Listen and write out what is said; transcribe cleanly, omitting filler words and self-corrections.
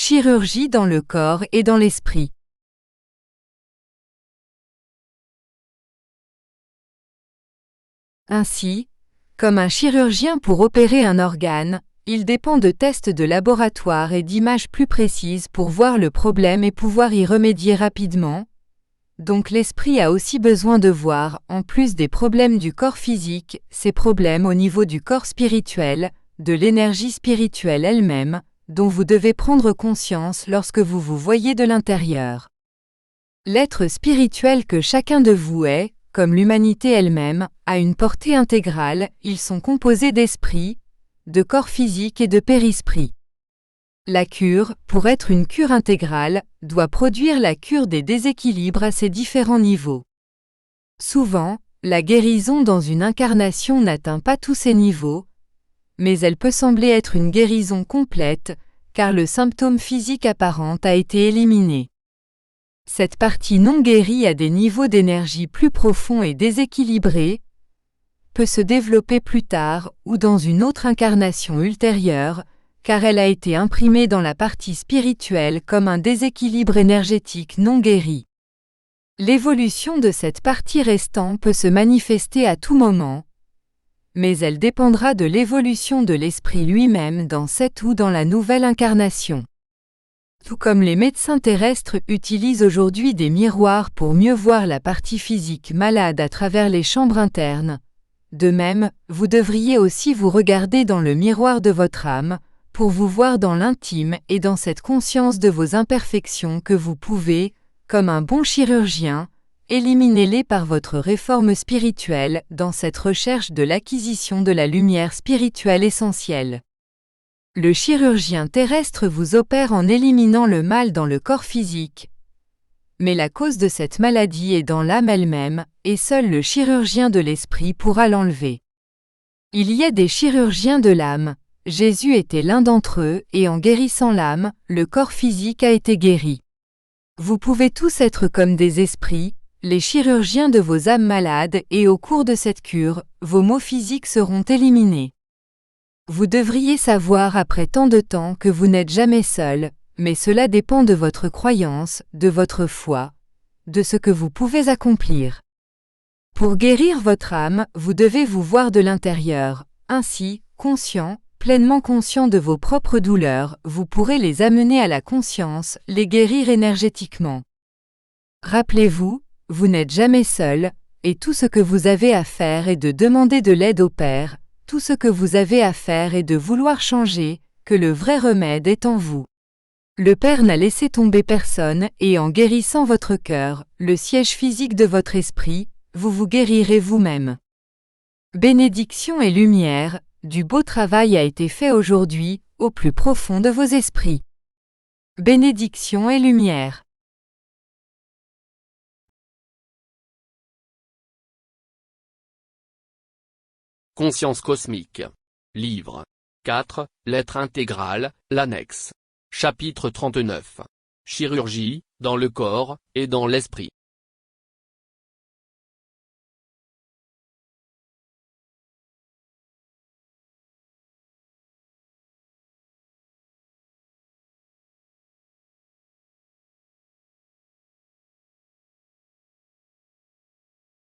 Chirurgie dans le corps et dans l'esprit. Ainsi, comme un chirurgien pour opérer un organe, il dépend de tests de laboratoire et d'images plus précises pour voir le problème et pouvoir y remédier rapidement. Donc l'esprit a aussi besoin de voir, en plus des problèmes du corps physique, ces problèmes au niveau du corps spirituel, de l'énergie spirituelle elle-même, dont vous devez prendre conscience lorsque vous vous voyez de l'intérieur. L'être spirituel que chacun de vous est, comme l'humanité elle-même, a une portée intégrale, ils sont composés d'esprit, de corps physique et de périsprit. La cure, pour être une cure intégrale, doit produire la cure des déséquilibres à ces différents niveaux. Souvent, la guérison dans une incarnation n'atteint pas tous ces niveaux, mais elle peut sembler être une guérison complète, car le symptôme physique apparent a été éliminé. Cette partie non guérie à des niveaux d'énergie plus profonds et déséquilibrés peut se développer plus tard ou dans une autre incarnation ultérieure, car elle a été imprimée dans la partie spirituelle comme un déséquilibre énergétique non guéri. L'évolution de cette partie restante peut se manifester à tout moment, mais elle dépendra de l'évolution de l'esprit lui-même dans cette ou dans la nouvelle incarnation. Tout comme les médecins terrestres utilisent aujourd'hui des miroirs pour mieux voir la partie physique malade à travers les chambres internes, de même, vous devriez aussi vous regarder dans le miroir de votre âme, pour vous voir dans l'intime et dans cette conscience de vos imperfections que vous pouvez, comme un bon chirurgien, éliminer-les par votre réforme spirituelle dans cette recherche de l'acquisition de la lumière spirituelle essentielle. Le chirurgien terrestre vous opère en éliminant le mal dans le corps physique, mais la cause de cette maladie est dans l'âme elle-même, et seul le chirurgien de l'esprit pourra l'enlever. Il y a des chirurgiens de l'âme. Jésus était l'un d'entre eux, et en guérissant l'âme, le corps physique a été guéri. Vous pouvez tous être comme des esprits, les chirurgiens de vos âmes malades, et au cours de cette cure, vos maux physiques seront éliminés. Vous devriez savoir après tant de temps que vous n'êtes jamais seul, mais cela dépend de votre croyance, de votre foi, de ce que vous pouvez accomplir. Pour guérir votre âme, vous devez vous voir de l'intérieur, ainsi, conscient, pleinement conscient de vos propres douleurs, vous pourrez les amener à la conscience, les guérir énergétiquement. Rappelez-vous, vous n'êtes jamais seul, et tout ce que vous avez à faire est de demander de l'aide au Père, tout ce que vous avez à faire est de vouloir changer, que le vrai remède est en vous. Le Père n'a laissé tomber personne, et en guérissant votre cœur, le siège physique de votre esprit, vous vous guérirez vous-même. Bénédiction et lumière, du beau travail a été fait aujourd'hui, au plus profond de vos esprits. Bénédiction et lumière. Conscience cosmique. Livre 4, L'être intégral, l'annexe. Chapitre 39. Chirurgie, dans le corps, et dans l'esprit.